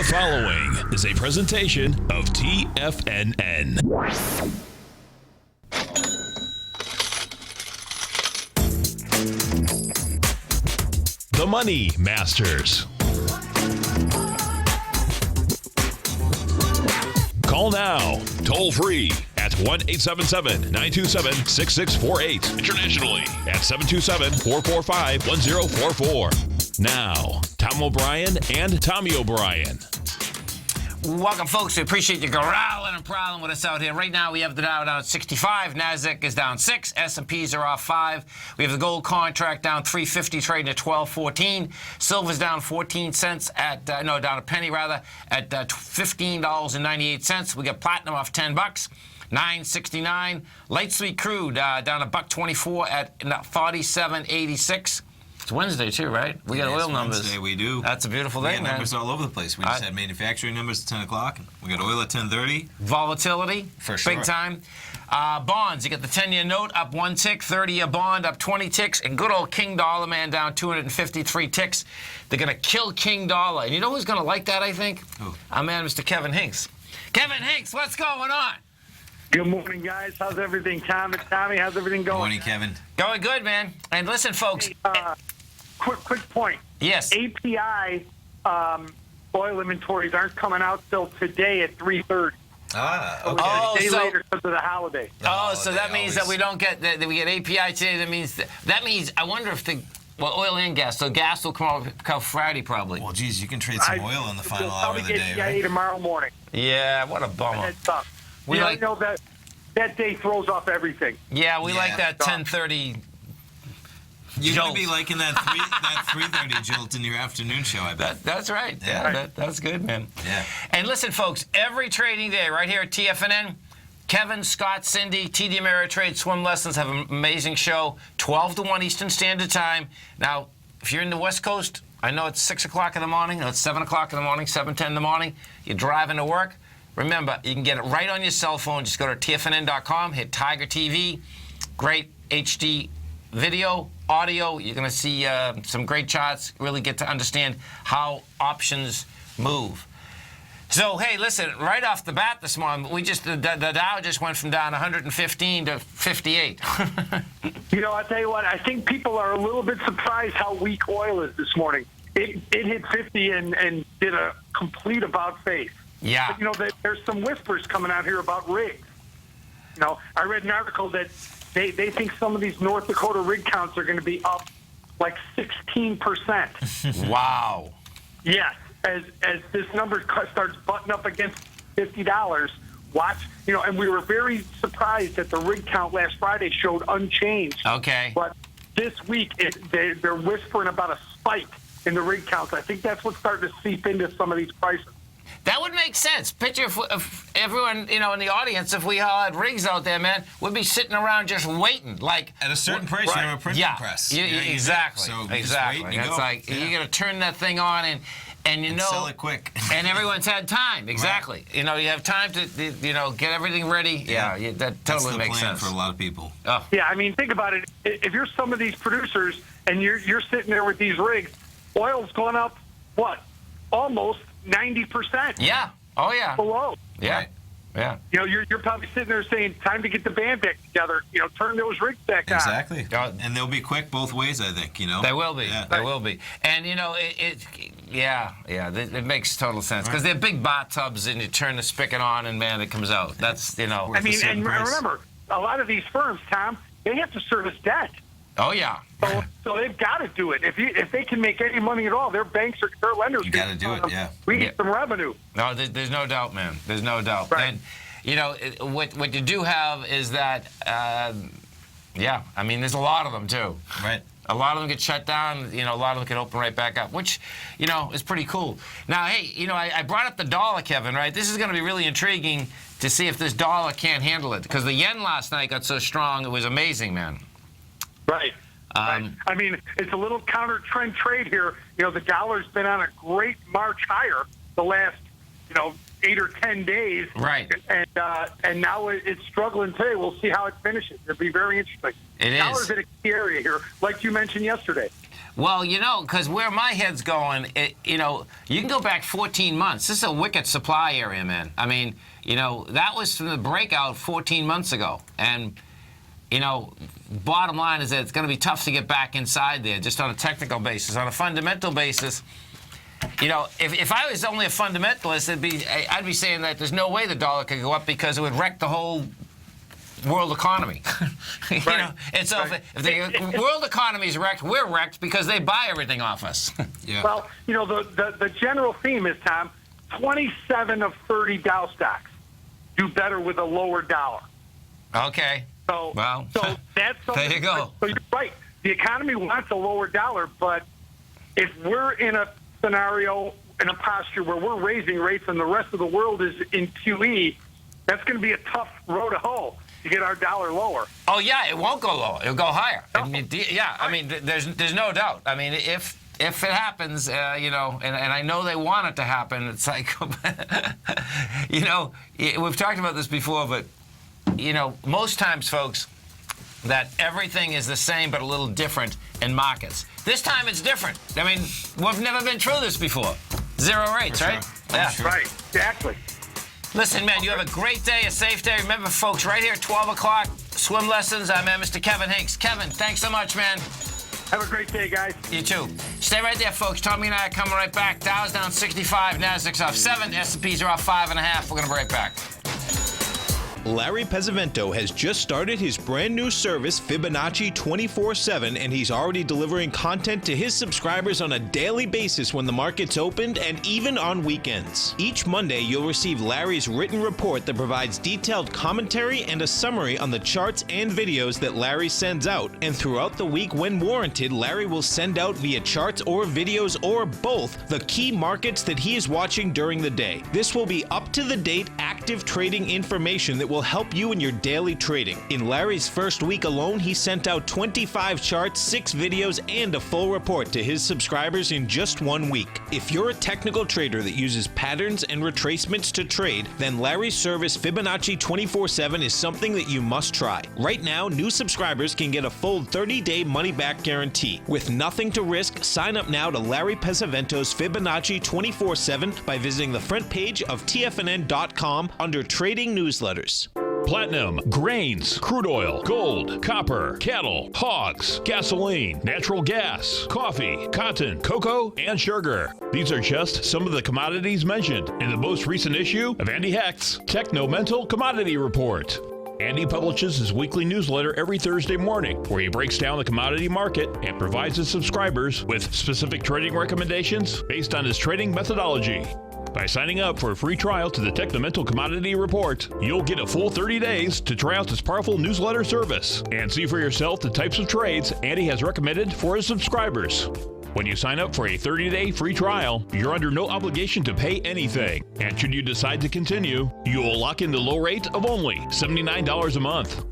The following is a presentation of TFNN. The Money Masters. Call now, toll free at 1-877-927-6648. Internationally at 727-445-1044. Now, Tom O'Brien and Tommy O'Brien. Welcome, folks. We appreciate you growling and prowling with us out here. Right now, we have the Dow down at 65. NASDAQ is down 6. S&Ps are off 5. We have the gold contract down 350, trading at 12.14. Silver's down 14 cents at, down a penny rather, at $15.98. We got platinum off $10, $9.69. Light sweet crude down $1.24 at 47.86. It's Wednesday, too, right? We got oil numbers. Wednesday, we do. That's a beautiful we thing, got man. numbers all over the place. We just had manufacturing numbers at 10 o'clock. We got oil at 10:30. Volatility, for sure. big time. Bonds, you got the 10-year note up 1 tick, 30-year bond up 20 ticks, and good old King Dollar, man, down 253 ticks. They're going to kill King Dollar. And you know who's going to like that, I think? Who? Our man, Mr. Kevin Hinks. Kevin Hinks, what's going on? Good morning, guys. How's everything? Tommy, how's everything going? Good morning, Kevin. Going good, man. And listen, folks. Hey, quick point. Yes. API oil inventories aren't coming out till today at 3:30. Okay. A day later because of the holiday. So that means that we don't get that we get API today. That means I wonder if oil and gas. So gas will come Friday probably. Well, geez, you can trade some oil in the final hour of the day, API right? tomorrow morning. Yeah, what a bummer. Heads up. We I know that day throws off everything. Yeah, we like that 10:30. You're jolt. going to be liking that 3:30 jolt in your afternoon show, I bet. That's right. Yeah. That's good, man. Yeah. And listen, folks, every trading day right here at TFNN, Kevin, Scott, Cindy, TD Ameritrade Swim Lessons have an amazing show, 12 to 1 Eastern Standard Time. Now, if you're in the West Coast, I know it's 6 o'clock in the morning, or it's 7 o'clock in the morning, 7:10 in the morning, you're driving to work. Remember, you can get it right on your cell phone. Just go to TFNN.com, hit Tiger TV, great HD video, audio. You're going to see some great charts, really get to understand how options move. So, hey, listen, right off the bat this morning, the Dow just went from down 115 to 58. I'll tell you what, I think people are a little bit surprised how weak oil is this morning. It hit 50 and did a complete about-face. Yeah. But, there's some whispers coming out here about rigs. I read an article that they think some of these North Dakota rig counts are going to be up like 16%. Wow. Yes. As this number starts butting up against $50, watch, and we were very surprised that the rig count last Friday showed unchanged. Okay. But this week, they're whispering about a spike in the rig counts. I think that's what's starting to seep into some of these prices. That would make sense. Picture if everyone, in the audience, if we all had rigs out there, man, we'd be sitting around just waiting. Like at a certain price, you have a printing press. Exactly. So exactly. It's like you got to turn that thing on and sell it quick. And everyone's had time. Exactly. Right. You have time to get everything ready. Yeah, that totally makes sense for a lot of people. Oh. Yeah, I mean, think about it. If you're some of these producers and you're sitting there with these rigs, oil's gone up what? Almost 90%. Yeah. Oh, yeah. Below. Yeah. Right. Yeah. You're probably sitting there saying, time to get the band back together. Turn those rigs back on. Exactly. And they'll be quick both ways, I think, They will be. Yeah. They will be. And, it makes total sense. Because they're big bathtubs, and you turn the spigot on, and, man, it comes out. That's, I mean, and remember, a lot of these firms, Tom, they have to service debt. Oh, yeah. So they've got to do it. If they can make any money at all, their lenders. You got to do it, yeah. We get some revenue. No, there's no doubt, man. There's no doubt. Right. And, what you do have is that, there's a lot of them, too. Right. A lot of them get shut down. A lot of them can open right back up, which, is pretty cool. Now, hey, I brought up the dollar, Kevin, right? This is going to be really intriguing to see if this dollar can't handle it. Because the yen last night got so strong, it was amazing, man. Right. Right. I mean, it's a little counter-trend trade here. The dollar's been on a great march higher the last, 8 or 10 days. Right. And now it's struggling today. We'll see how it finishes. It'll be very interesting. It is. Dollar's in a key area here, like you mentioned yesterday. Well, because where my head's going, you can go back 14 months. This is a wicked supply area, man. I mean, that was from the breakout 14 months ago. And, bottom line is that it's going to be tough to get back inside there just on a technical basis. On a fundamental basis, if I was only a fundamentalist, I'd be saying that there's no way the dollar could go up because it would wreck the whole world economy. Right. And so if the world economy is wrecked, we're wrecked because they buy everything off us. Yeah. Well, the general theme is, Tom, 27 of 30 Dow stocks do better with a lower dollar. Okay. So that's something. There you go. So you're right. The economy wants a lower dollar, but if we're in a scenario, in a posture where we're raising rates and the rest of the world is in QE, that's going to be a tough road to hoe to get our dollar lower. Oh yeah, it won't go lower. It'll go higher. No. I mean, there's no doubt. I mean, if it happens, and I know they want it to happen, it's like, we've talked about this before, but most times, folks, that everything is the same but a little different in markets. This time it's different. I mean, we've never been through this before. Zero rates, For right? sure. Yeah. Sure. Right, exactly. Listen, man, you have a great day, a safe day. Remember, folks, right here, 12 o'clock, swim lessons. I'm Mr. Kevin Hinks. Kevin, thanks so much, man. Have a great day, guys. You too. Stay right there, folks. Tommy and I are coming right back. Dow's down 65, Nasdaq's off 7, S&Ps are off 5.5. We're going to be right back. Larry Pesavento has just started his brand new service, Fibonacci 24/7, and he's already delivering content to his subscribers on a daily basis when the market's opened and even on weekends. Each Monday, you'll receive Larry's written report that provides detailed commentary and a summary on the charts and videos that Larry sends out. And throughout the week, when warranted, Larry will send out via charts or videos or both the key markets that he is watching during the day. This will be up-to-the-date, active trading information that will help you in your daily trading. In Larry's first week alone, he sent out 25 charts, 6 videos, and a full report to his subscribers in just 1 week. If you're a technical trader that uses patterns and retracements to trade, then Larry's service Fibonacci 24/7 is something that you must try. Right now, new subscribers can get a full 30-day money-back guarantee. With nothing to risk, sign up now to Larry Pesavento's Fibonacci 24/7 by visiting the front page of TFNN.com under Trading Newsletters. Platinum, grains, crude oil, gold, copper, cattle, hogs, gasoline, natural gas, coffee, cotton, cocoa, and sugar. These are just some of the commodities mentioned in the most recent issue of Andy Hecht's Techno-Mental Commodity Report. Andy publishes his weekly newsletter every Thursday morning, where he breaks down the commodity market and provides his subscribers with specific trading recommendations based on his trading methodology. By signing up for a free trial to the Techno-Mental Commodity Report, you'll get a full 30 days to try out this powerful newsletter service and see for yourself the types of trades Andy has recommended for his subscribers. When you sign up for a 30-day free trial, you're under no obligation to pay anything. And should you decide to continue, you will lock in the low rate of only $79 a month.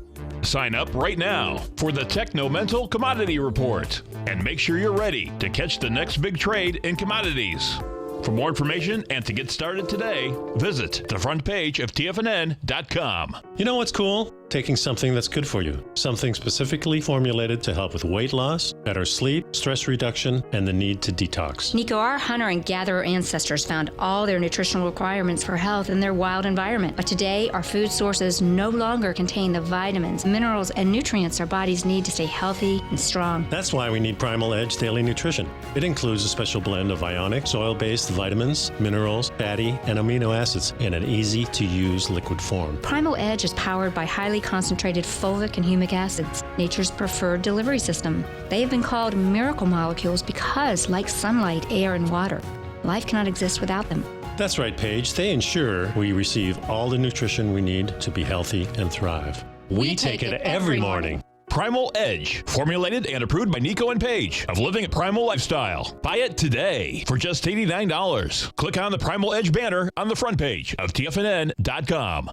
Sign up right now for the Techno-Mental Commodity Report and make sure you're ready to catch the next big trade in commodities. For more information and to get started today, visit the front page of TFNN.com. You know what's cool? Taking something that's good for you. Something specifically formulated to help with weight loss, better sleep, stress reduction, and the need to detox. Nico, our hunter and gatherer ancestors found all their nutritional requirements for health in their wild environment. But today, our food sources no longer contain the vitamins, minerals, and nutrients our bodies need to stay healthy and strong. That's why we need Primal Edge Daily Nutrition. It includes a special blend of ionic, soil-based vitamins, minerals, fatty, and amino acids in an easy-to-use liquid form. Primal Edge is powered by highly concentrated fulvic and humic acids, nature's preferred delivery system. They have been called miracle molecules because, like sunlight, air, and water, life cannot exist without them. That's right, Paige. They ensure we receive all the nutrition we need to be healthy and thrive. We take it every morning. Primal Edge, formulated and approved by Nico and Paige of Living a Primal Lifestyle. Buy it today for just $89. Click on the Primal Edge banner on the front page of TFNN.com.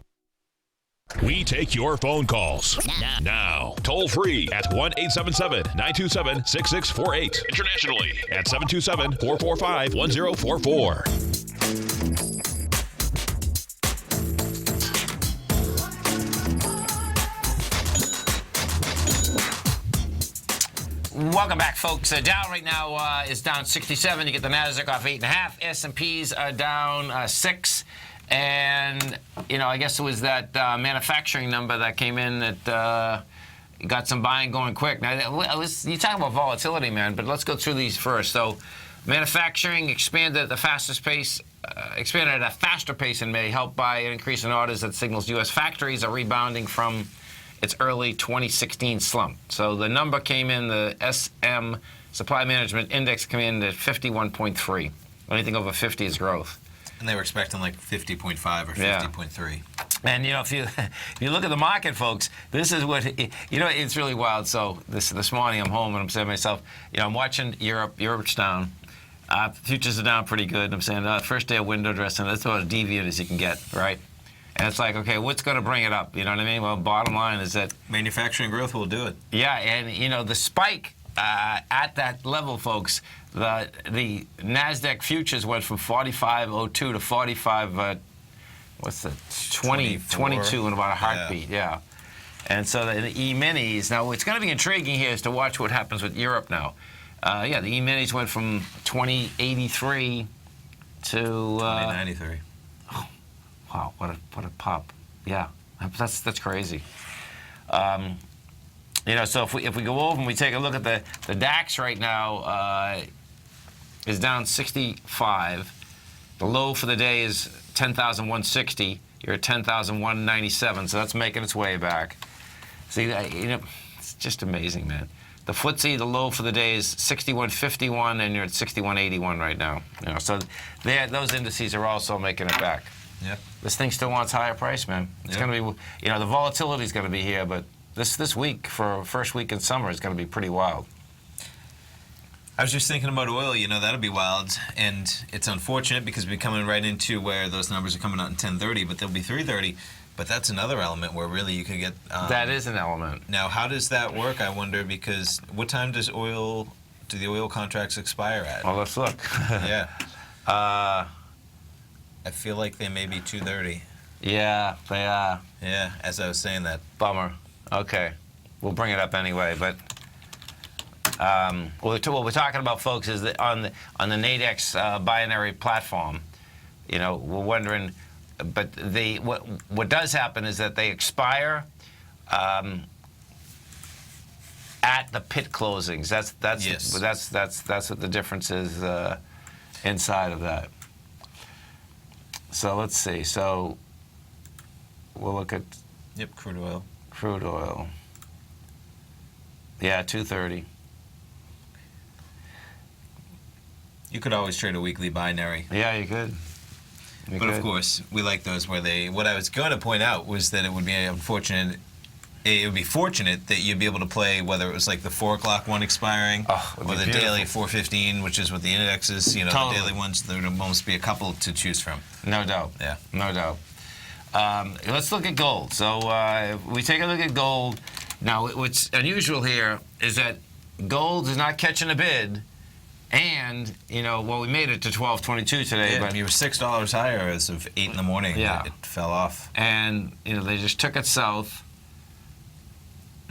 We take your phone calls now. Toll free at 1-877-927-6648. Internationally at 727-445-1044. Welcome back, folks. Dow right now is down 67. You get the Nasdaq off 8.5. S&Ps are down 6. And, I guess it was that manufacturing number that came in that got some buying going quick. Now, you talk about volatility, man, but let's go through these first. So, manufacturing expanded at the fastest pace. Expanded at a faster pace in May, helped by an increase in orders that signals U.S. factories are rebounding from its early 2016 slump. So the number came in, the SM Supply Management Index came in at 51.3. Anything over 50 is growth. And they were expecting like 50.5 or 50.3. And, if you look at the market, folks, this is what, it's really wild. So this morning I'm home and I'm saying to myself, I'm watching Europe. Europe's down. Futures are down pretty good. I'm saying first day of window dressing, that's about as deviant as you can get, right? And it's like, okay, what's going to bring it up? You know what I mean? Well, bottom line is that manufacturing growth will do it. Yeah, and the spike at that level, folks, the Nasdaq futures went from 45.02 to 45. What's the 22 in about a heartbeat? Yeah. And so the E-minis. Now, it's going to be intriguing here is to watch what happens with Europe now. The E-minis went from 2083 to 2093. Wow, what a pop! Yeah, that's crazy. So if we go over and we take a look at the DAX right now is down 65. The low for the day is 10,160. You're at 10,197, so that's making its way back. See, it's just amazing, man. The FTSE, the low for the day is 61.51, and you're at 61.81 right now. So those indices are also making it back. Yep. This thing still wants higher price, man. It's going to be, the volatility is going to be here, but this week, for first week in summer, is going to be pretty wild. I was just thinking about oil, that'll be wild. And it's unfortunate because we're coming right into where those numbers are coming out in 10:30, but they'll be 3:30. But that's another element where really you could get... that is an element. Now, how does that work, I wonder, because what time do the oil contracts expire at? Well, let's look. Yeah. I feel like they may be 2:30. Yeah, they are. Yeah, as I was saying that. Bummer. Okay. We'll bring it up anyway, but what we're talking about, folks, is that on the Nadex binary platform, we're wondering, but what does happen is that they expire at the pit closings. That's what the difference is inside of that. So let's see. So we'll look at... Yep, crude oil. Crude oil. Yeah, 230. You could always trade a weekly binary. Yeah, you could. Of course, we like those where what I was going to point out was that it would be unfortunate... It would be fortunate that you'd be able to play whether it was like the 4 o'clock one expiring or the daily 4:15, which is what the index is. Totally. The daily ones, there would almost be a couple to choose from. No doubt. Yeah. No doubt. Let's look at gold. So if we take a look at gold. Now, what's unusual here is that gold is not catching a bid. And, we made it to 12.22 today. Yeah, but you were $6 higher as of 8 in the morning. Yeah. It fell off. And, they just took it south.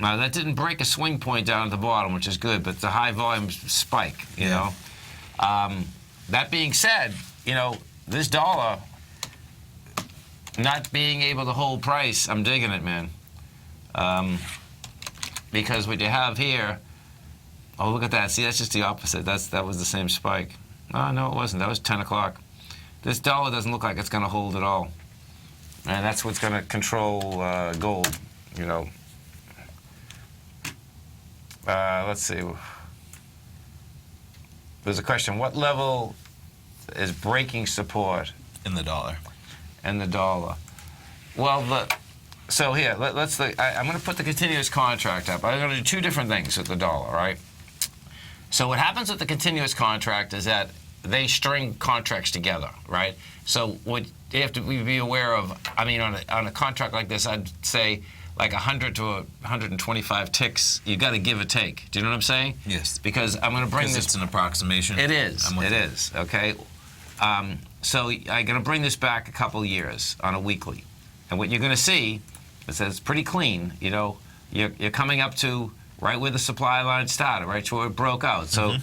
Now, that didn't break a swing point down at the bottom, which is good, but the high volume spike, you know. That being said, this dollar not being able to hold price, I'm digging it, man. Because what you have here, oh, look at that. See, that's just the opposite. That was the same spike. Oh, no, it wasn't. That was 10 o'clock. This dollar doesn't look like it's going to hold at all. And that's what's going to control gold, Let's see. There's a question. What level is breaking support? In the dollar. In the dollar. Well, so here, let's. I'm going to put the continuous contract up. I'm going to do two different things with the dollar, right? So what happens with the continuous contract is that they string contracts together, right? So what you have to be aware of, on a contract like this, I'd say like 100 to 125 ticks, you got to give or take. Do you know what I'm saying? Yes. Because I'm going to bring this. It's an approximation. It is. It is. Okay. So I'm going to bring this back a couple years on a weekly, and what you're going to see is that it's pretty clean. You're coming up to right where the supply line started, right where it broke out. So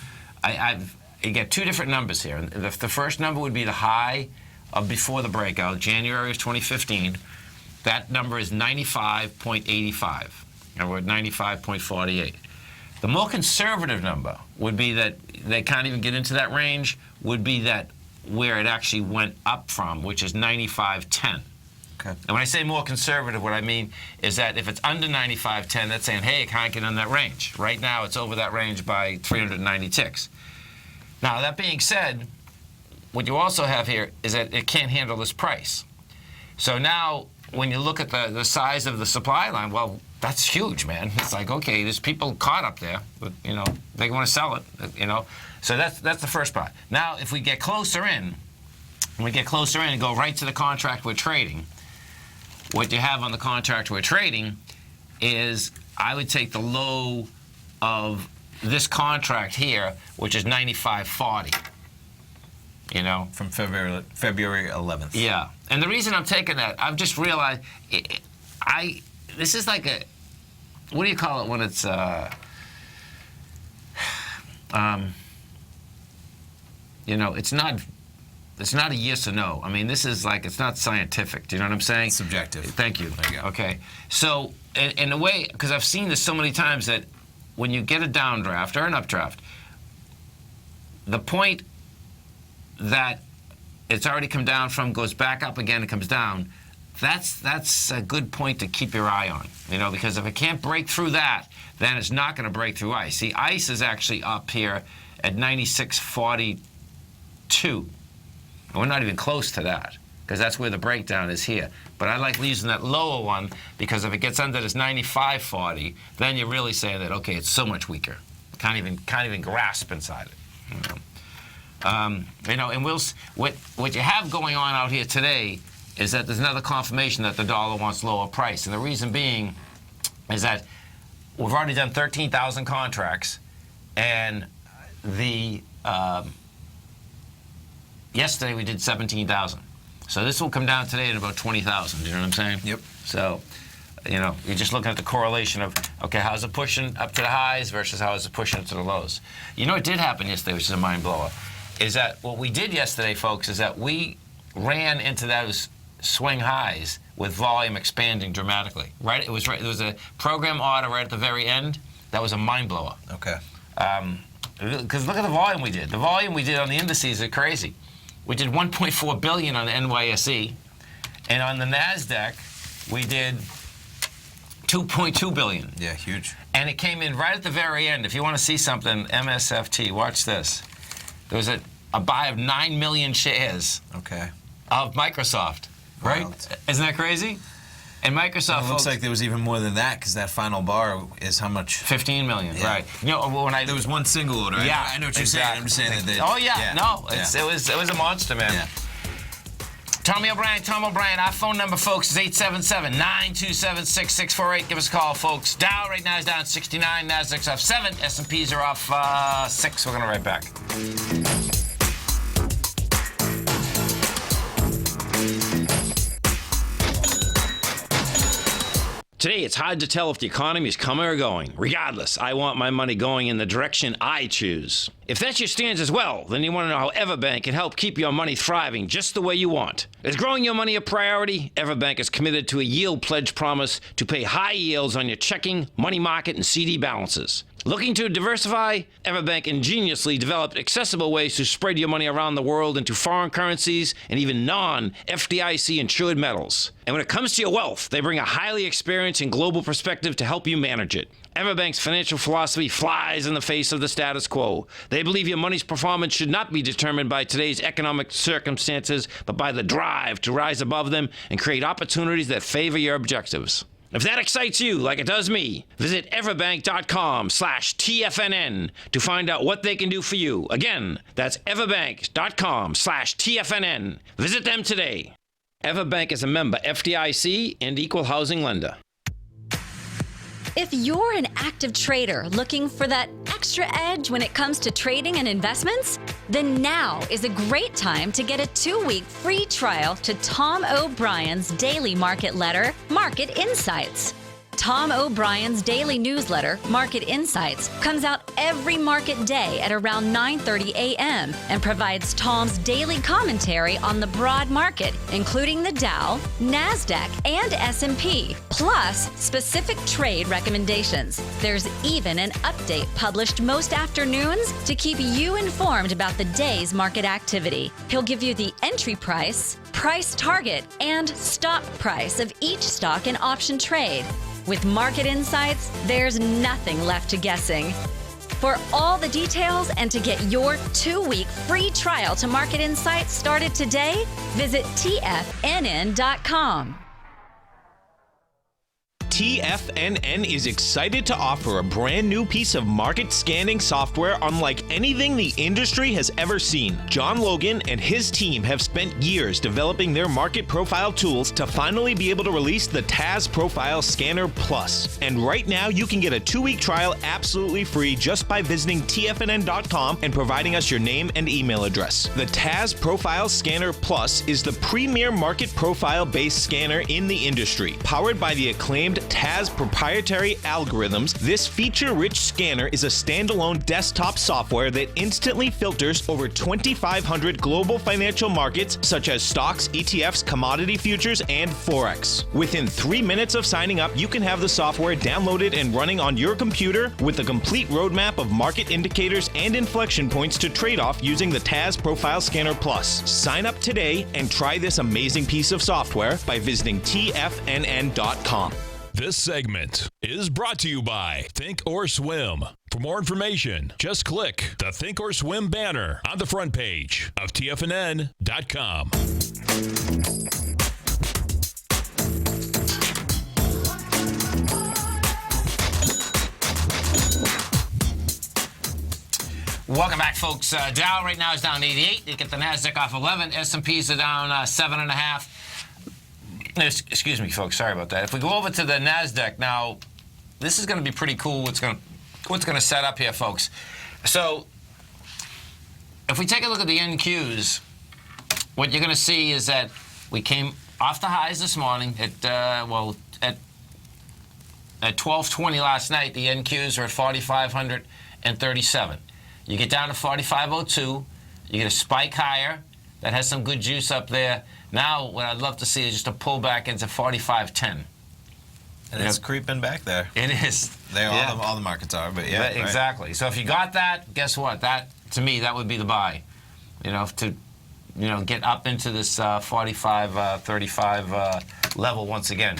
you get two different numbers here. The first number would be the high of before the breakout, January of 2015. That number is 95.85, and we're at 95.48. The more conservative number would be that they can't even get into that range, would be that where it actually went up from, which is 95.10. Okay. And when I say more conservative, what I mean is that if it's under 95.10, that's saying, hey, it can't get in that range. Right now, it's over that range by 390 ticks. Now, that being said, what you also have here is that it can't handle this price. So now, when you look at the size of the supply line, well, that's huge, man. It's like, okay, there's people caught up there, but, you know, they want to sell it, you know. So that's the first part. Now, if we get closer in, and go right to the contract we're trading, what you have on the contract we're trading is, I would take the low of this contract here, which is 95.40. You know, from February 11th. Yeah, and the reason I'm taking that, I've just realized, this is like a, what do you call it when it's you know, it's not a yes or no. I mean, this is like, it's not scientific. Do you know what I'm saying? It's subjective. Thank you. There you go. Okay. So, in a way, because I've seen this so many times, that when you get a downdraft or an updraft, the point that it's already come down from goes back up again and comes down, that's a good point to keep your eye on, you know, because if it can't break through that, then it's not going to break through ice. See, ice is actually up here at 96.42. We're not even close to that, because that's where the breakdown is here. But I like using that lower one, because if it gets under this 95.40, then you're really saying that, okay, it's so much weaker. Can't even grasp inside it. You know? You know, and what you have going on out here today is that there's another confirmation that the dollar wants lower price. And the reason being is that we've already done 13,000 contracts, and yesterday we did 17,000. So this will come down today at about 20,000. You know what I'm saying? Yep. So, you know, you're just looking at the correlation of, okay, how's it pushing up to the highs versus how is it pushing to the lows. You know what did happen yesterday, which is a mind blower, is that what we did yesterday, folks, is that we ran into those swing highs with volume expanding dramatically. Right? It was right. There was a program order right at the very end. That was a mind blower. Okay. Because look at the volume we did. The volume we did on the indices are crazy. We did 1.4 billion on the NYSE, and on the Nasdaq we did 2.2 billion. Yeah, huge. And it came in right at the very end. If you want to see something, MSFT, watch this. There was a buy of 9 million shares. Okay. Of Microsoft. Right? Wild. Isn't that crazy? And Microsoft, It looks like there was even more than that, because that final bar is how much? 15 million, Yeah. right? You know, when There was one single order. Yeah, I know what you're saying. I'm just saying that. Oh yeah, no, it was a monster, man. Yeah. Tom O'Brien. Our phone number, folks, is 877-927-6648. Give us a call, folks. Dow right now is down 69. Nasdaq's off 7. S&Ps are off 6. We're going to right back. Today, it's hard to tell if the economy is coming or going. Regardless, I want my money going in the direction I choose. If that's your stance as well, then you want to know how Everbank can help keep your money thriving just the way you want. Is growing your money a priority? Everbank is committed to a yield pledge promise to pay high yields on your checking, money market, and CD balances. Looking to diversify? Everbank ingeniously developed accessible ways to spread your money around the world into foreign currencies and even non-FDIC insured metals. And when it comes to your wealth, they bring a highly experienced and global perspective to help you manage it. Everbank's financial philosophy flies in the face of the status quo. They believe your money's performance should not be determined by today's economic circumstances, but by the drive to rise above them and create opportunities that favor your objectives. If that excites you like it does me, visit everbank.com/TFNN to find out what they can do for you. Again, that's everbank.com/TFNN. Visit them today. Everbank is a member FDIC and equal housing lender. If you're an active trader looking for that extra edge when it comes to trading and investments, then now is a great time to get a 2-week free trial to Tom O'Brien's daily market letter, Market Insights. Tom O'Brien's daily newsletter, Market Insights, comes out every market day at around 9:30 a.m. and provides Tom's daily commentary on the broad market, including the Dow, NASDAQ, and S&P, plus specific trade recommendations. There's even an update published most afternoons to keep you informed about the day's market activity. He'll give you the entry price, price target, and stop price of each stock and option trade. With Market Insights, there's nothing left to guessing. For all the details and to get your 2-week free trial to Market Insights started today, visit TFNN.com. TFNN is excited to offer a brand new piece of market scanning software unlike anything the industry has ever seen. John Logan and his team have spent years developing their market profile tools to finally be able to release the TAS Profile Scanner Plus. And right now you can get a 2-week trial absolutely free just by visiting TFNN.com and providing us your name and email address. The TAS Profile Scanner Plus is the premier market profile based scanner in the industry. Powered by the acclaimed TAS proprietary algorithms, this feature-rich scanner is a standalone desktop software that instantly filters over 2,500 global financial markets such as stocks, ETFs, commodity futures, and Forex. Within 3 minutes of signing up, you can have the software downloaded and running on your computer with a complete roadmap of market indicators and inflection points to trade off using the TAS Profile Scanner Plus. Sign up today and try this amazing piece of software by visiting TFNN.com. This segment is brought to you by Think or Swim. For more information, just click the Think or Swim banner on the front page of TFNN.com. Welcome back, folks. Dow right now is down 88. You get the NASDAQ off 11. S&Ps are down 7.5. Excuse me, folks. Sorry about that. If we go over to the NASDAQ now, this is going to be pretty cool. What's going to set up here, folks. So, if we take a look at the NQs, what you're going to see is that we came off the highs this morning at 12:20 last night. The NQs are at 4,537. You get down to 4,502. You get a spike higher that has some good juice up there. Now, what I'd love to see is just a pullback into 45.10. And it's creeping back there. It is. All the markets are, but yeah. Right. Exactly. So if you got that, guess what? That, to me, that would be the buy. To get up into this 45.35 level once again.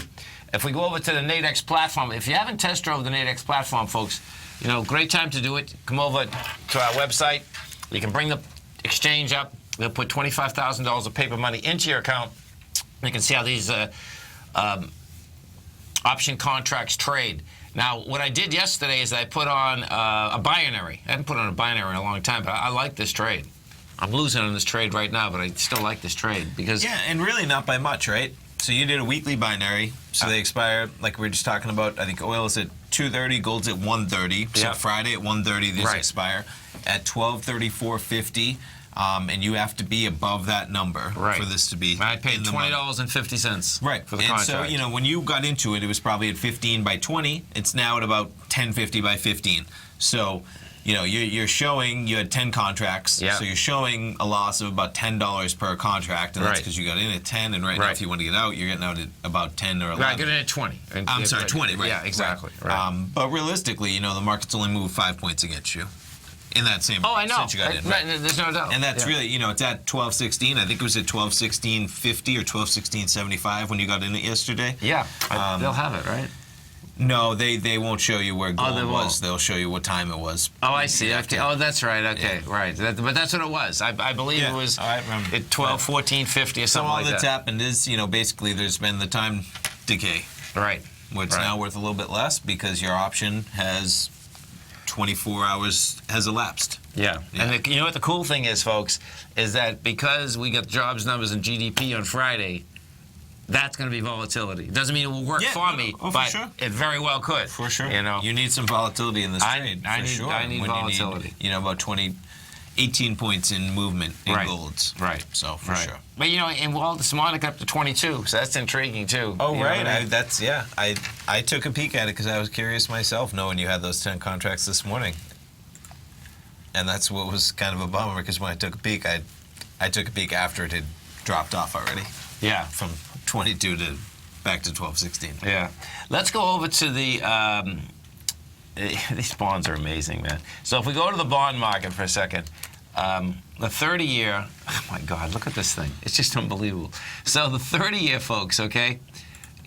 If we go over to the Nadex platform, if you haven't test drove the Nadex platform, folks, great time to do it. Come over to our website. You can bring the exchange up. They'll put $25,000 of paper money into your account. You can see how these option contracts trade. Now, what I did yesterday is I put on a binary. I hadn't put on a binary in a long time, but I like this trade. I'm losing on this trade right now, but I still like this trade because... Yeah, and really not by much, right? So you did a weekly binary, so they expire, like we were just talking about, I think oil is at 230, gold's at 130. So Friday at 130, these expire. At 1234.50. And you have to be above that number for this to be. I paid $20.50 for the contract. So, when you got into it, it was probably at 15 by 20. It's now at about 1050 by 15. So, you're showing you had 10 contracts. So you're showing a loss of about $10 per contract. And that's because you got in at 10. And now, if you want to get out, you're getting out at about 10 or 11. Right, get in at 20. I'm sorry, 20, right. Yeah, exactly. Right. But realistically, the market's only moved 5 points against you. In that same I know. since you got in. Right. There's no doubt. And that's really, it's at 12.16. I think it was at 12.16.50 or 12.16.75 when you got in it yesterday. Yeah. They'll have it, right? No, they won't show you where gold was. They'll show you what time it was. Oh, I see. Okay. Oh, that's right. Okay, right. But that's what it was. I believe it was I remember. At 12:14:50 or something like that. So all that's happened is, basically there's been the time decay. Right. Which now worth a little bit less because your option has 24 hours has elapsed. Yeah. And you know what the cool thing is, folks, is that because we got jobs numbers and GDP on Friday, that's going to be volatility. It doesn't mean it will work for me, but it very well could. For sure. You need some volatility in this trade. I need when volatility. You need, about 20. 18 points in movement in Right. golds. Right. So for sure. But and the Symantec up to 22, so that's intriguing too. Oh You know right, what I mean? I took a peek at it because I was curious myself, knowing you had those 10 contracts this morning, and that's what was kind of a bummer because when I took a peek, I took a peek after it had dropped off already. Yeah. From 22 to back to 12.16. Yeah. Let's go over to the. These bonds are amazing, man. So if we go to the bond market for a second, the 30-year, oh my God, look at this thing. It's just unbelievable. So the 30-year, folks, okay,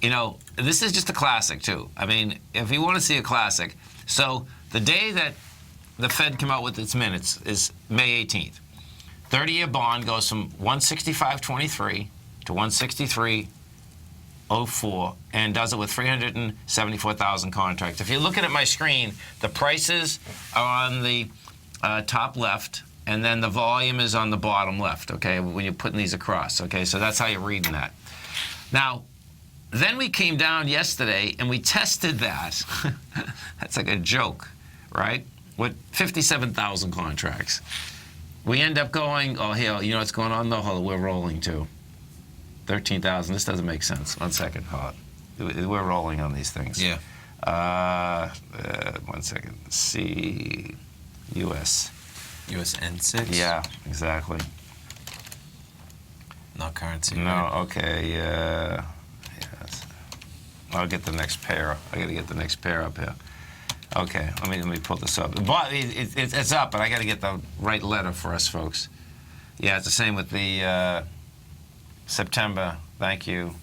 this is just a classic, too. I mean, if you want to see a classic, so the day that the Fed came out with its minutes is May 18th. 30-year bond goes from 165.23 to 163.04 and does it with 374,000 contracts. If you're looking at my screen, the prices are on the top left, and then the volume is on the bottom left, okay, when you're putting these across, okay? So that's how you're reading that. Now, then we came down yesterday, and we tested that. That's like a joke, right? With 57,000 contracts. We end up going, oh, here, you know what's going on? No, hold on, we're rolling too. 13,000. This doesn't make sense. 1 second. Hold on. We're rolling on these things. Yeah. 1 second. C. U.S. USN6? Yeah, exactly. Not currency. No, right? okay. Yes. I'll get the next pair. I got to get the next pair up here. Okay, let me pull this up. But it's up, but I got to get the right letter for us, folks. Yeah, it's the same with the September. Thank you.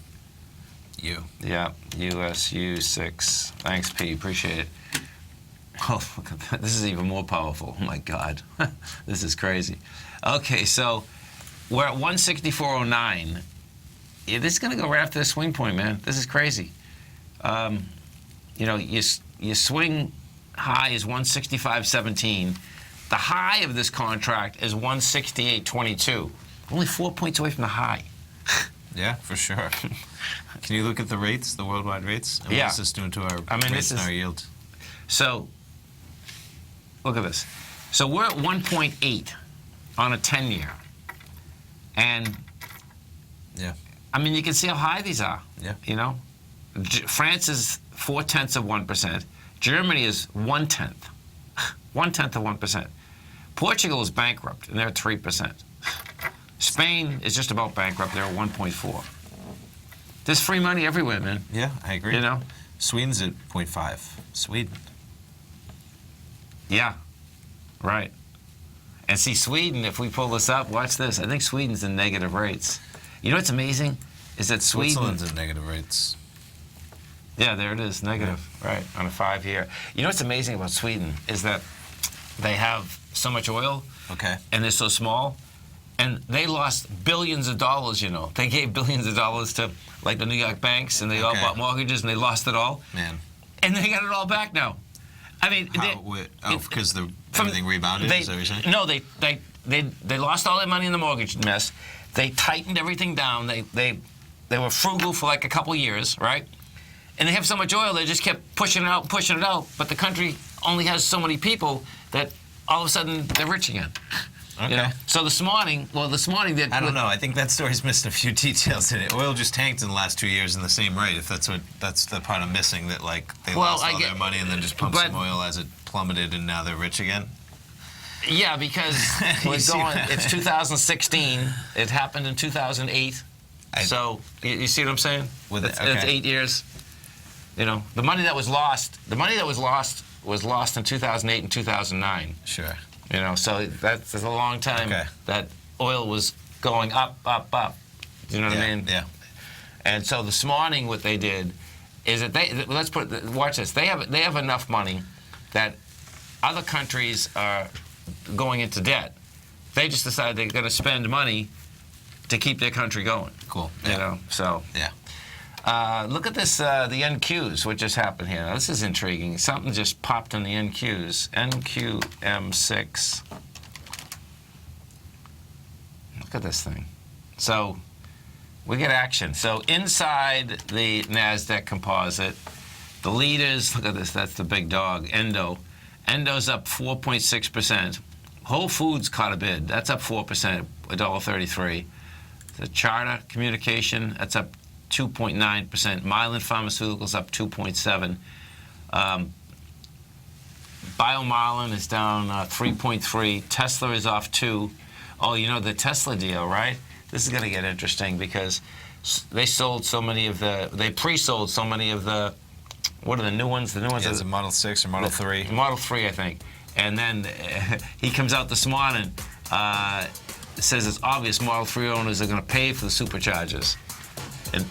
You. Yeah, USU6. Thanks, P. Appreciate it. Oh, look at that. This is even more powerful. Oh, my God. This is crazy. Okay, so we're at 164.09. Yeah, this is going to go right after the swing point, man. This is crazy. Your swing high is 165.17. The high of this contract is 168.22. Only 4 points away from the high. Yeah, for sure. Can you look at the rates, the worldwide rates? And Yeah. What's this doing to our this rates and is- our yields? So, look at this. So we're at 1.8 on a 10-year. And, Yeah. I mean, you can see how high these are. Yeah. France is 0.4%. Germany is 1/10. 1/10 of 1%. Portugal is bankrupt, and they're at 3%. Spain is just about bankrupt. They're at 1.4. There's free money everywhere, man. Yeah, I agree. Sweden's at 0.5. Sweden. Yeah, right. And see, Sweden, if we pull this up, watch this. I think Sweden's in negative rates. You know what's amazing? Is that Sweden... Switzerland's at negative rates. Yeah, there it is, negative, right, on a 5-year. You know what's amazing about Sweden is that they have so much oil, Okay. and they're so small, and they lost billions of dollars, They gave billions of dollars to, like, the New York banks, and they all Okay. bought mortgages, and they lost it all. Man. And they got it all back now. I mean... Because everything rebounded, is that what you're saying? No, they lost all their money in the mortgage mess. They tightened everything down. They were frugal for like a couple years, right? And they have so much oil, they just kept pushing it out. But the country only has so many people that all of a sudden they're rich again. Okay. So this morning, that I don't know. I think that story's missing a few details in it. Oil just tanked in the last 2 years in the same rate. If that's the part I'm missing, that like they lost all their money and then just pumped some oil as it plummeted, and now they're rich again. Yeah, because it's 2016. It happened in 2008. So you see what I'm saying? It's 8 years. The money that was lost was lost in 2008 and 2009. Sure. So that's a long time that oil was going up. You know what I mean? Yeah. And so this morning, what they did is that watch this. They have enough money that other countries are going into debt. They just decided they're going to spend money to keep their country going. Cool. So. Yeah. Look at this, the NQs, what just happened here. Now, this is intriguing. Something just popped on the NQs. NQM6. Look at this thing. So we get action. So inside the NASDAQ composite, the leaders, look at this, that's the big dog, Endo. Endo's up 4.6%. Whole Foods caught a bid. That's up 4%, $1.33. The Charter Communication, that's up 2.9%. Mylan Pharmaceuticals up 2.7%. BioMarlin is down 3.3%. Tesla is off 2%. Oh, you know the Tesla deal, right? This is going to get interesting because they sold so many of they pre-sold so many of the, what are the new ones? The new ones Yeah, are it's a Model 6 or Model 3. Model 3, I think. And then he comes out this morning, says it's obvious Model 3 owners are going to pay for the superchargers. And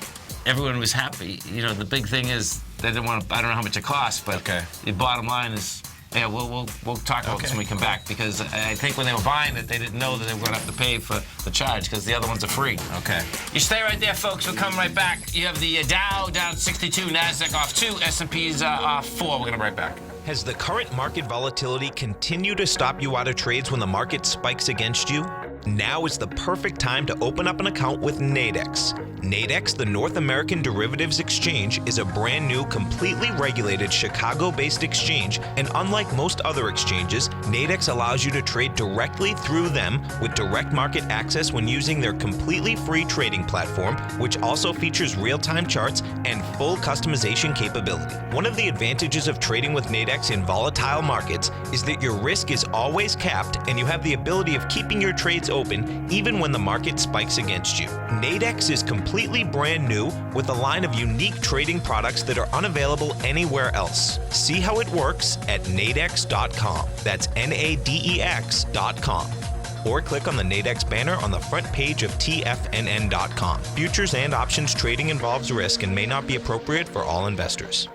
everyone was happy. You know, the big thing is they didn't want to, I don't know how much it costs, but the bottom line is, yeah, we'll talk about this when we come back, because I think when they were buying it, they didn't know that they were going to have to pay for the charge because the other ones are free. Okay. You stay right there, folks. We'll come right back. You have the Dow down 62, NASDAQ off 2, S&P's off 4. We're going to be right back. Has the current market volatility continued to stop you out of trades when the market spikes against you? Now is the perfect time to open up an account with Nadex. Nadex, the North American Derivatives Exchange, is a brand new, completely regulated Chicago-based exchange, and unlike most other exchanges, Nadex allows you to trade directly through them with direct market access when using their completely free trading platform, which also features real-time charts and full customization capability. One of the advantages of trading with Nadex in volatile markets is that your risk is always capped and you have the ability of keeping your trades open even when the market spikes against you. Nadex is completely brand new with a line of unique trading products that are unavailable anywhere else. See how it works at nadex.com. That's NADEX.com. Or click on the Nadex banner on the front page of TFNN.com. Futures and options trading involves risk and may not be appropriate for all investors.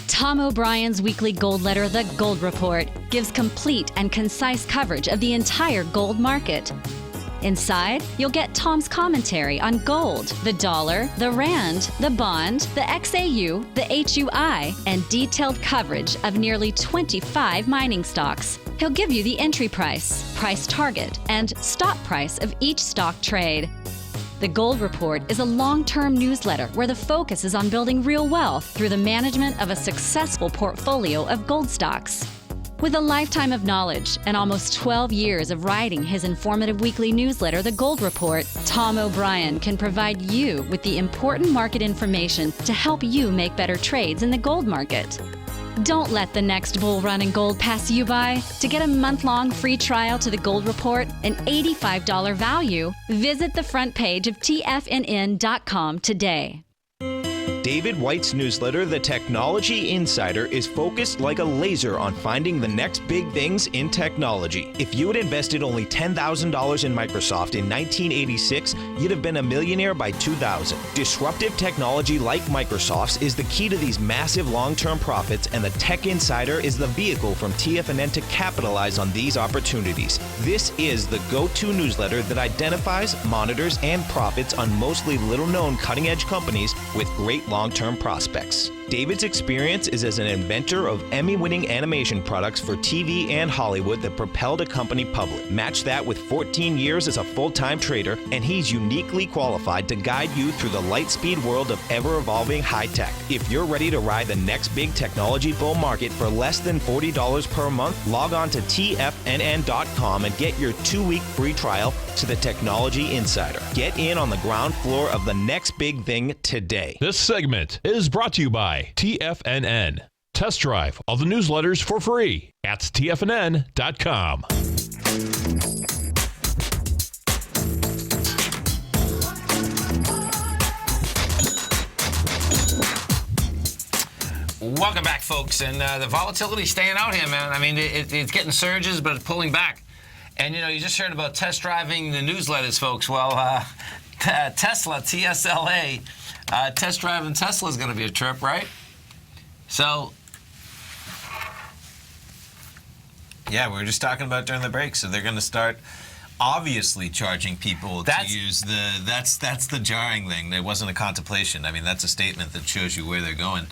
Tom O'Brien's weekly gold letter, The Gold Report, gives complete and concise coverage of the entire gold market. Inside, you'll get Tom's commentary on gold, the dollar, the rand, the bond, the XAU, the HUI, and detailed coverage of nearly 25 mining stocks. He'll give you the entry price, price target, and stop price of each stock trade. The Gold Report is a long-term newsletter where the focus is on building real wealth through the management of a successful portfolio of gold stocks. With a lifetime of knowledge and almost 12 years of writing his informative weekly newsletter, The Gold Report, Tom O'Brien can provide you with the important market information to help you make better trades in the gold market. Don't let the next bull run in gold pass you by. To get a month-long free trial to The Gold Report, an $85 value, visit the front page of TFNN.com today. David White's newsletter, The Technology Insider, is focused like a laser on finding the next big things in technology. If you had invested only $10,000 in Microsoft in 1986, you'd have been a millionaire by 2000. Disruptive technology like Microsoft's is the key to these massive long-term profits, and the Tech Insider is the vehicle from TFNN to capitalize on these opportunities. This is the go-to newsletter that identifies, monitors, and profits on mostly little-known cutting-edge companies with great long-term prospects. David's experience is as an inventor of Emmy-winning animation products for TV and Hollywood that propelled a company public. Match that with 14 years as a full-time trader, and he's uniquely qualified to guide you through the light-speed world of ever-evolving high-tech. If you're ready to ride the next big technology bull market for less than $40 per month, log on to TFNN.com and get your 2-week free trial to the Technology Insider. Get in on the ground floor of the next big thing today. This segment is brought to you by TFNN. Test drive all the newsletters for free at TFNN.com. Welcome back, folks. And the volatility staying out here, man. I mean, it's getting surges, but it's pulling back. And, you know, you just heard about test driving the newsletters, folks. Well, Tesla, TSLA, test driving Tesla is going to be a trip, right? So, yeah, we were just talking about during the break. So they're going to start obviously charging people to use the. That's the jarring thing. There wasn't a contemplation. I mean, that's a statement that shows you where they're going.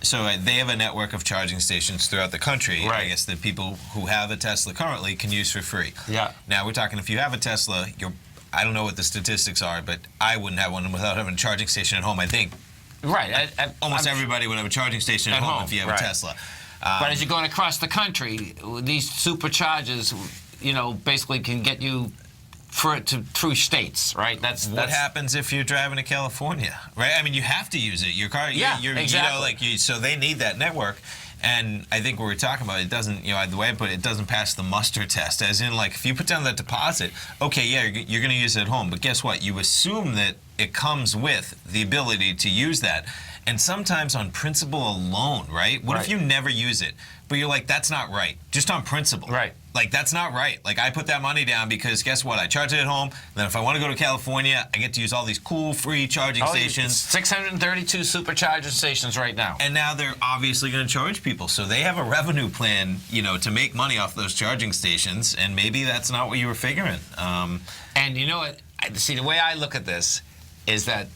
So they have a network of charging stations throughout the country. Right. I guess that people who have a Tesla currently can use for free. Yeah. Now we're talking if you have a Tesla, I don't know what the statistics are, but I wouldn't have one without having a charging station at home. I think right. almost everybody would have a charging station at home if you have a Tesla. But as you're going across the country, these superchargers, basically can get you through states, right? That's what happens if you're driving to California, right? I mean, you have to use it. Your car, exactly. So they need that network. And I think what we're talking about, it doesn't, the way I put it, it doesn't pass the muster test. As in, like, if you put down that deposit, okay, yeah, you're going to use it at home. But guess what? You assume that it comes with the ability to use that. And sometimes on principle alone, right? What if you never use it? But you're like, that's not right. Just on principle. Right. Like, that's not right. Like, I put that money down because guess what? I charge it at home. Then if I want to go to California, I get to use all these cool free charging stations. 632 supercharger stations right now. And now they're obviously going to charge people. So they have a revenue plan, to make money off those charging stations. And maybe that's not what you were figuring. And you know what? See, the way I look at this is that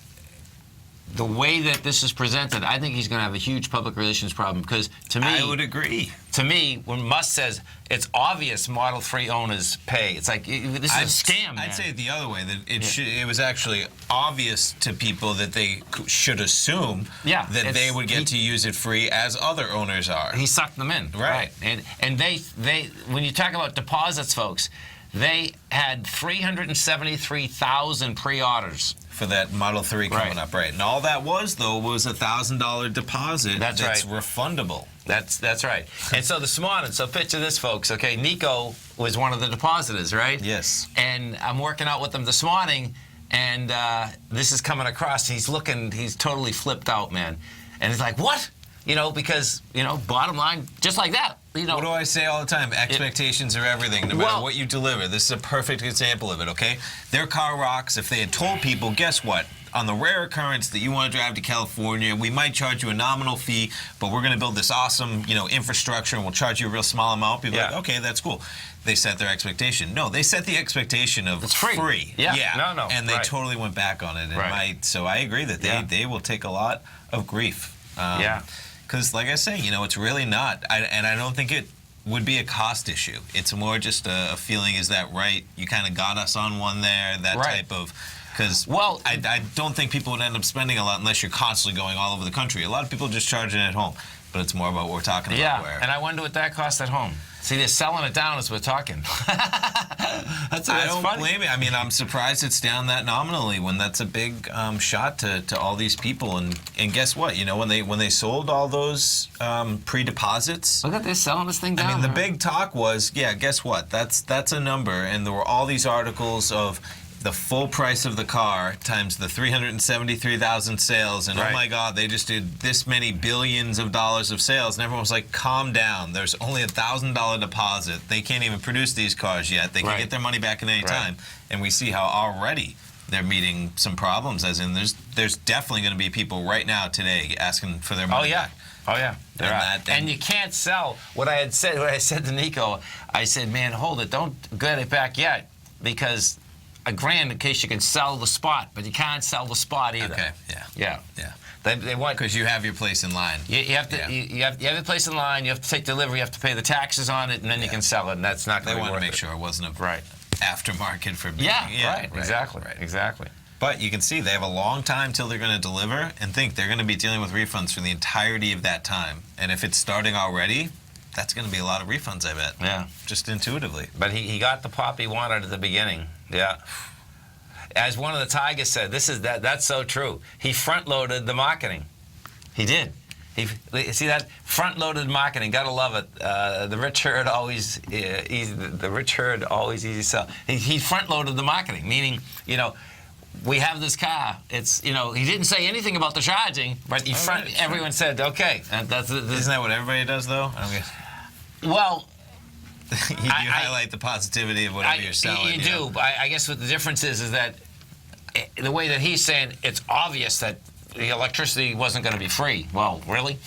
the way that this is presented, I think he's going to have a huge public relations problem because, to me, I would agree. To me, when Musk says it's obvious Model 3 owners pay, it's like this is a scam. I'd say it the other way, that it was actually obvious to people that they should assume that they would get to use it free as other owners are. He sucked them in, right? And they when you talk about deposits, folks, they had 373,000 pre-orders for that Model 3 coming up, right? And all that was, though, was a $1,000 deposit that's refundable. That's right. And so this morning, picture this, folks, okay? Nico was one of the depositors, right? Yes. And I'm working out with him this morning, and this is coming across. He's totally flipped out, man. And he's like, what? Because, bottom line, just like that. What do I say all the time? Expectations are everything, no matter what you deliver. This is a perfect example of it, okay? Their car rocks. If they had told people, guess what? On the rare occurrence that you want to drive to California, we might charge you a nominal fee, but we're going to build this awesome, infrastructure, and we'll charge you a real small amount. People are like, okay, that's cool. They set their expectation. No, they set the expectation of it's free. Yeah. No. And they totally went back on it. And so I agree that they will take a lot of grief. Because, like I say, it's really not. And I don't think it would be a cost issue. It's more just a feeling, is that right? You kind of got us on one there, that type of... Because I don't think people would end up spending a lot unless you're constantly going all over the country. A lot of people just charge it at home. But it's more about what we're talking about. Yeah, and I wonder what that costs at home. See, they're selling it down as we're talking. that's I don't funny. blame it. I mean, I'm surprised it's down that nominally when that's a big shot to all these people. And guess what? When they sold all those pre-deposits. Look at they're selling this thing down. I mean, the big talk was, guess what? That's a number. And there were all these articles of the full price of the car times the 373,000 sales, and oh my God, they just did this many billions of dollars of sales, and everyone was like, calm down. There's only $1,000 deposit. They can't even produce these cars yet. They can get their money back at any time. And we see how already they're meeting some problems, as in there's definitely going to be people right now today asking for their money back. Oh yeah, and you can't sell what I said to Nico. I said, man, hold it, don't get it back yet, because $1,000 in case you can sell the spot, but you can't sell the spot either. Okay. Yeah. They want, because you have your place in line. You have to. You have your place in line. You have to take delivery. You have to pay the taxes on it, and then you can sell it. And that's not going to be worth it. They want to make sure it wasn't a aftermarket for being. Exactly. But you can see they have a long time till they're going to deliver, and think they're going to be dealing with refunds for the entirety of that time. And if it's starting already, that's going to be a lot of refunds, I bet. Yeah. Just intuitively. But he got the pop he wanted at the beginning. Yeah. As one of the Tigers said, that's so true. He front-loaded the marketing. He did. See that front-loaded marketing? Gotta love it. The rich herd always easy. The rich herd always easy sell. He front-loaded the marketing, meaning we have this car. It's he didn't say anything about the charging, but everyone said okay. Isn't that what everybody does though? Well. you highlight the positivity of whatever you're selling. You do. But I guess what the difference is that the way that he's saying, it's obvious that the electricity wasn't going to be free. Well, really?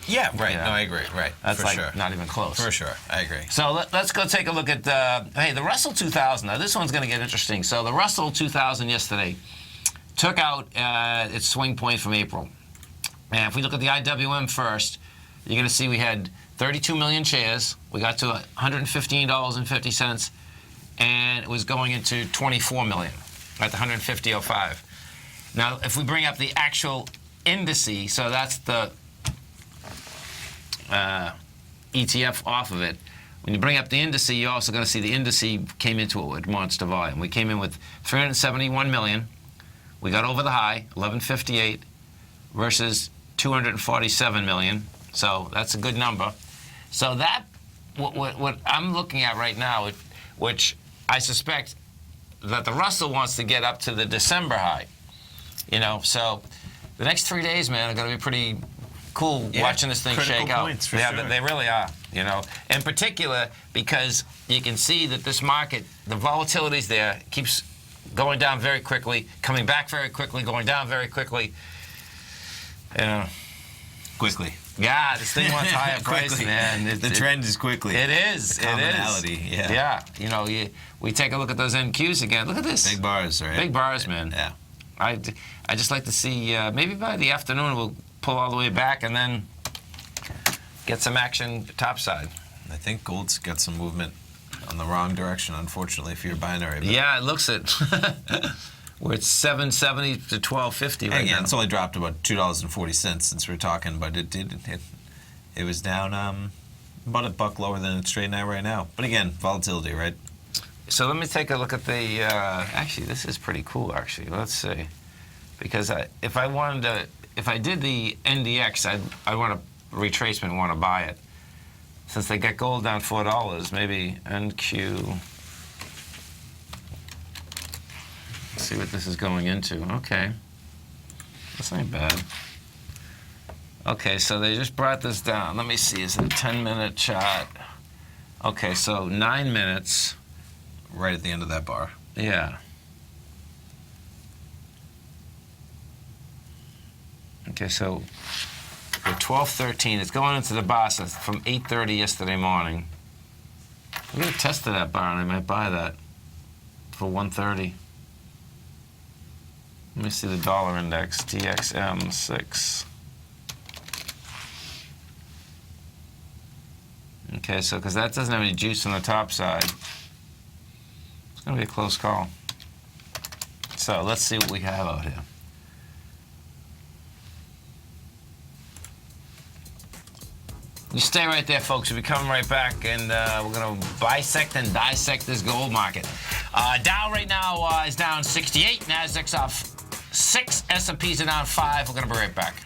Yeah, right. No, I agree. Right. That's for sure. Not even close. For sure. I agree. So let's go take a look at, the Russell 2000. Now, this one's going to get interesting. So the Russell 2000 yesterday took out its swing point from April. And if we look at the IWM first, you're going to see we had 32 million shares. We got to $115.50, and it was going into 24 million at the 150.05. Now, if we bring up the actual indice, so that's the ETF off of it. When you bring up the indice, you're also going to see the indice came into it with monster volume. We came in with 371 million. We got over the high, 1158, versus 247 million. So that's a good number. So that, what I'm looking at right now, which I suspect that the Russell wants to get up to the December high. You know, so the next 3 days, man, are going to be pretty cool watching this thing shake out. Points for yeah, sure. They really are, you know. In particular, because you can see that this market, the volatility's there, keeps going down very quickly, coming back very quickly, going down very quickly. You know. Quickly. Yeah, this thing wants higher price, man. The trend is quickly. It is. Commonality, it is. yeah. Yeah, you know, we take a look at those NQs again. Look at this. Big bars, right? Big bars, man. Yeah. I just like to see, maybe by the afternoon we'll pull all the way back and then get some action topside. I think gold's got some movement on the wrong direction, unfortunately, for your binary. But Yeah, it looks it. We're at 770 to 1250 right now. It's only dropped about $2.40 since we're talking, but it was down about $1 lower than it's trading at right now. But again, volatility, right? So let me take a look at the. Actually, this is pretty cool. Actually, let's see, because if I did the NDX, I want a retracement, want to buy it. Since they got gold down $4, maybe NQ. Let's see what this is going into. Okay, that's not bad. Okay, so they just brought this down. Let me see. Is it a 10-minute chart? Okay, so 9 minutes. Right at the end of that bar. Yeah. Okay, so we're 12:13. It's going into the bar so from 8:30 yesterday morning. I'm gonna test that bar, and I might buy that for 130. Let me see the dollar index, DXM6. Okay, so because that doesn't have any juice on the top side. It's going to be a close call. So let's see what we have out here. You stay right there, folks. We'll be coming right back, and we're going to bisect and dissect this gold market. Dow right now is down 68. Nasdaq's off 6. S&Ps are down 5. We're going to be right back.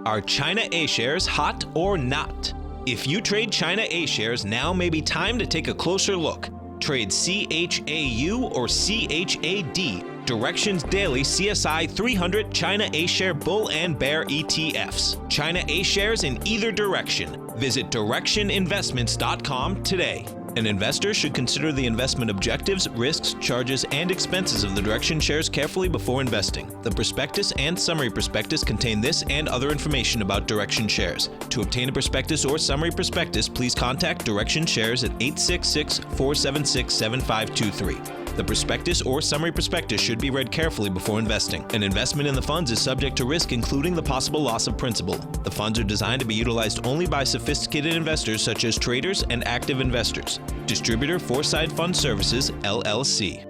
Are China A-shares hot or not? If you trade China A-shares, now may be time to take a closer look. Trade CHAU or CHAD, Directions Daily CSI 300 China A-share Bull and Bear ETFs. China A-shares in either direction. Visit directioninvestments.com today. An investor should consider the investment objectives, risks, charges, and expenses of the Direction shares carefully before investing. The prospectus and summary prospectus contain this and other information about Direction shares. To obtain a prospectus or summary prospectus, please contact Direction shares at 866-476-7523. The prospectus or summary prospectus should be read carefully before investing. An investment in the funds is subject to risk, including the possible loss of principal. The funds are designed to be utilized only by sophisticated investors such as traders and active investors. Distributor Foreside Fund Services, LLC.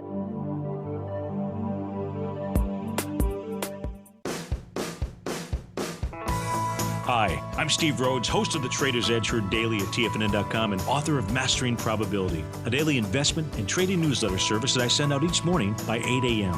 Hi, I'm Steve Rhodes, host of the Trader's Edge, heard daily at TFNN.com and author of Mastering Probability, a daily investment and trading newsletter service that I send out each morning by 8 a.m.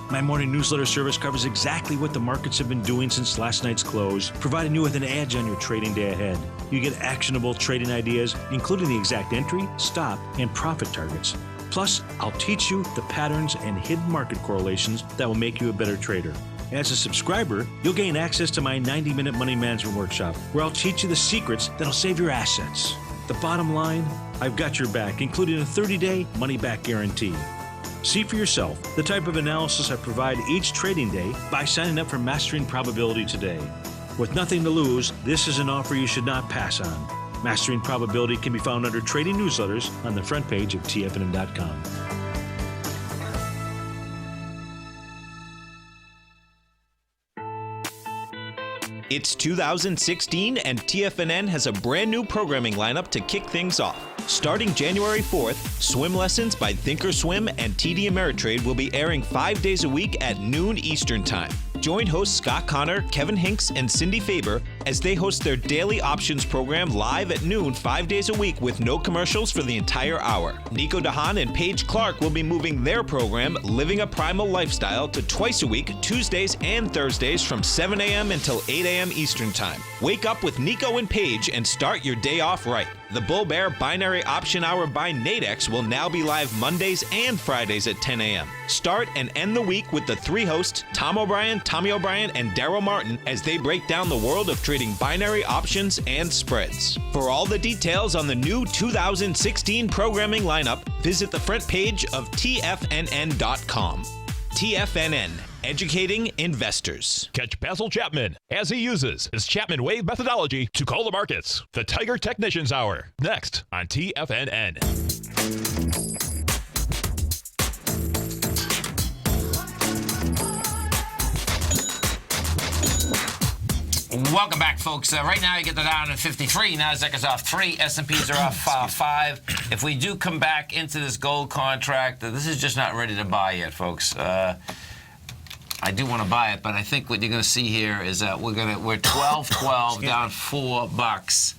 My morning newsletter service covers exactly what the markets have been doing since last night's close, providing you with an edge on your trading day ahead. You get actionable trading ideas, including the exact entry, stop, and profit targets. Plus, I'll teach you the patterns and hidden market correlations that will make you a better trader. As a subscriber, you'll gain access to my 90-minute money management workshop, where I'll teach you the secrets that'll save your assets. The bottom line, I've got your back, including a 30-day money-back guarantee. See for yourself the type of analysis I provide each trading day by signing up for Mastering Probability today. With nothing to lose, this is an offer you should not pass on. Mastering Probability can be found under Trading Newsletters on the front page of TFNN.com. It's 2016, and TFNN has a brand new programming lineup to kick things off. Starting January 4th, Swim Lessons by Thinkorswim and TD Ameritrade will be airing 5 days a week at noon Eastern Time. Join hosts Scott Connor, Kevin Hinks, and Cindy Faber as they host their daily options program live at noon 5 days a week with no commercials for the entire hour. Nico DeHaan and Paige Clark will be moving their program, Living a Primal Lifestyle, to twice a week, Tuesdays and Thursdays from 7 a.m. until 8 a.m. Eastern Time. Wake up with Nico and Paige and start your day off right. The Bull Bear Binary Option Hour by Nadex will now be live Mondays and Fridays at 10 a.m. Start and end the week with the three hosts, Tom O'Brien, Tommy O'Brien, and Daryl Martin, as they break down the world of trading binary options and spreads. For all the details on the new 2016 programming lineup, visit the front page of TFNN.com. TFNN, educating investors. Catch Basil Chapman as he uses his Chapman Wave methodology to call the markets. The Tiger Technicians Hour, next on TFNN. Welcome back, folks. Right now, you get the Dow at 53. Nasdaq is off 3. S&Ps are off 5. If we do come back into this gold contract, this is just not ready to buy yet, folks. I do want to buy it, but I think what you're going to see here is that we're 12.12 down $4,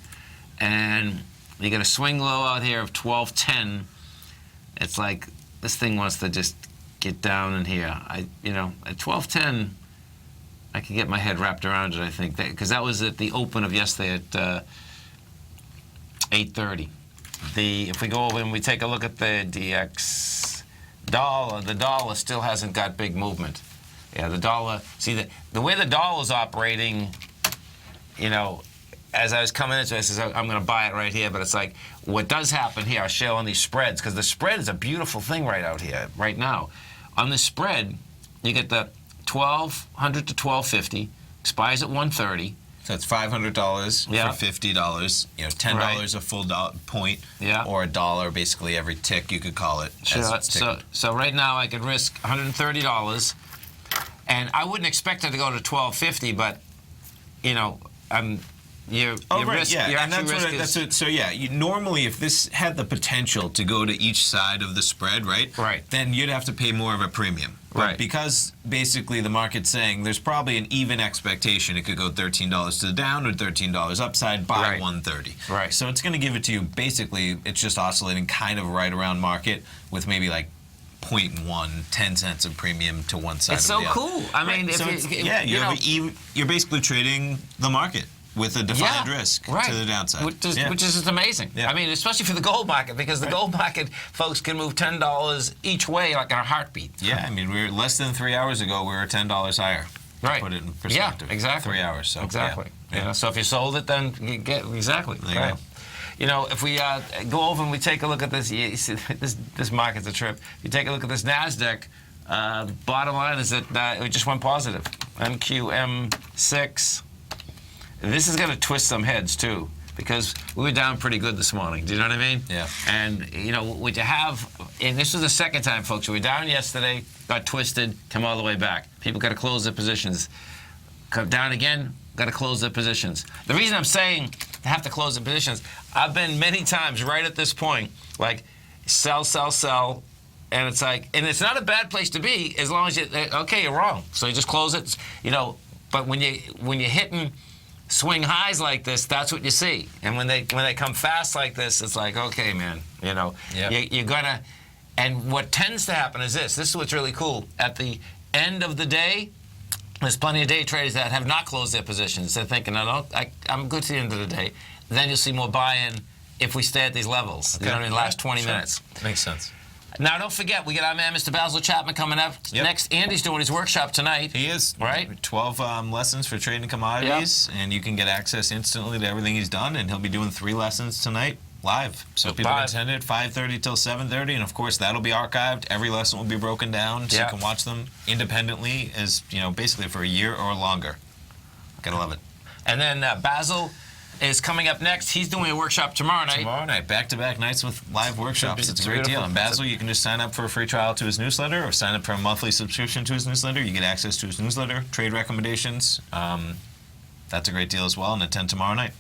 and you get a swing low out here of 12.10. It's like this thing wants to just get down in here. At 12.10. I can get my head wrapped around it, I think, because that was at the open of yesterday at 8:30. If we go over and we take a look at the DX dollar, the dollar still hasn't got big movement. Yeah, the dollar. See the way the dollar is operating. As I was coming into it, I said I'm going to buy it right here, but it's like what does happen here. I'll show on these spreads because the spread is a beautiful thing right out here, right now. On the spread, you get the 1,200 to 1,250, expires at 130. So it's $500 Yeah. for $50. $10 Right. a full point, Yeah. or $1 basically every tick, you could call it. as it's ticking. So right now I could risk $130, and I wouldn't expect it to go to 1,250, but your risk, your and actual risk is. So normally if this had the potential to go to each side of the spread, right? Then you'd have to pay more of a premium. But Right. because basically the market's saying there's probably an even expectation it could go $13 to the down or $13 upside by Right. 130. Right. So it's going to give it to you basically, it's just oscillating kind of right around market with maybe like 0.1, 10 cents of premium to one side It's or so the other. cool. I mean, So if you're basically trading the market with a defined risk to the downside. Which is just amazing. Yeah. I mean, especially for the gold market, because the gold market, folks, can move $10 each way like in a heartbeat. Yeah, I mean, we were less than 3 hours ago, we were $10 higher. To Right. put it in perspective. Yeah, exactly. 3 hours. So exactly. Yeah. So if you sold it, then you get exactly. There you right. go. If we go over and we take a look at this, you see, this market's a trip. You take a look at this Nasdaq. Bottom line is that it just went positive. MQM6. This is going to twist some heads too, because we were down pretty good this morning. Do you know what I mean? Yeah. And what you have, and this was the second time, folks. We were down yesterday, got twisted, come all the way back. People got to close their positions. Come down again, got to close their positions. The reason I'm saying they have to close their positions, I've been many times right at this point, like sell, sell, sell. And it's like, and it's not a bad place to be as long as you're wrong. So you just close it, But when you're hitting swing highs like this, that's what you see. And when they come fast like this, it's like, okay, man, you're gonna. And what tends to happen is this. This is what's really cool. At the end of the day, there's plenty of day traders that have not closed their positions. They're thinking, no, I'm good to the end of the day. Then you'll see more buy-in if we stay at these levels. Okay. You know what I mean? The last 20 minutes. Makes sense. Now, don't forget, we got our man, Mr. Basil Chapman, coming up next. Andy's doing his workshop tonight. He is. Right? 12 lessons for trading commodities, and you can get access instantly to everything he's done, and he'll be doing 3 lessons tonight live. So people can attend it 5:30 till 7:30, and of course that'll be archived. Every lesson will be broken down, so you can watch them independently as, basically for a year or longer. Gotta love it. And then Basil is coming up next. He's doing a workshop tomorrow night. Tomorrow night, back-to-back nights with live workshops. It's a great deal. And Basil, you can just sign up for a free trial to his newsletter or sign up for a monthly subscription to his newsletter. You get access to his newsletter, trade recommendations, that's a great deal as well, and attend tomorrow night.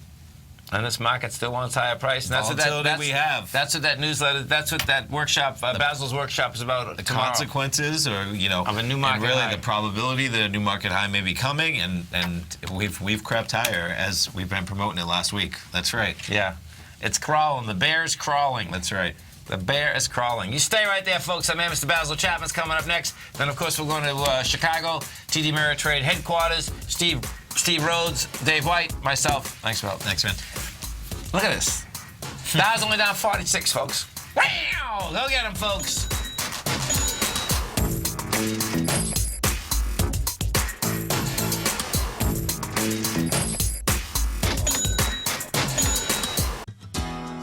And this market still wants higher price. And that's we have. That's what that newsletter, that's what that workshop, Basil's workshop is about. The tomorrow. Consequences, or of a new market and really high. the probability that a new market high may be coming, and we've crept higher as we've been promoting it last week. That's right. Yeah, it's crawling. The bear's crawling. That's right. The bear is crawling. You stay right there, folks. I'm Mr. Basil Chapman's coming up next. Then, of course, we're going to Chicago, TD Ameritrade headquarters. Steve Rhodes, Dave White, myself. Thanks, Bill. Thanks, man. Look at this. Dow's only down 46, folks. Wow! Go get them, folks.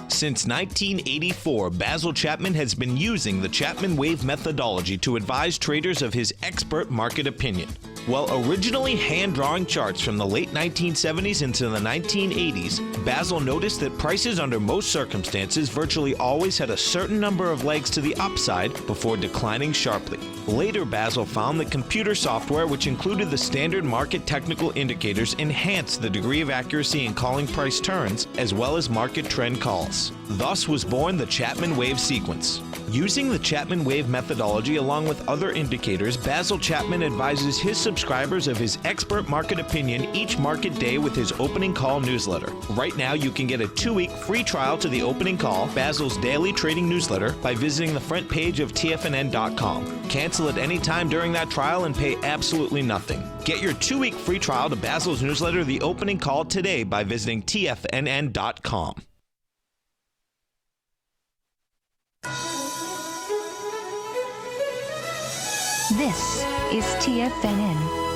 Since 1984, Basil Chapman has been using the Chapman Wave methodology to advise traders of his expert market opinion. While originally hand-drawing charts from the late 1970s into the 1980s, Basil noticed that prices under most circumstances virtually always had a certain number of legs to the upside before declining sharply. Later, Basil found that computer software, which included the standard market technical indicators, enhanced the degree of accuracy in calling price turns, as well as market trend calls. Thus was born the Chapman Wave sequence. Using the Chapman Wave methodology along with other indicators, Basil Chapman advises his subscribers of his expert market opinion each market day with his opening call newsletter. Right now, you can get a 2-week free trial to the opening call, Basil's daily trading newsletter, by visiting the front page of TFNN.com. Cancel at any time during that trial and pay absolutely nothing. Get your 2-week free trial to Basil's newsletter, The Opening Call, today by visiting TFNN.com. This is TFNN.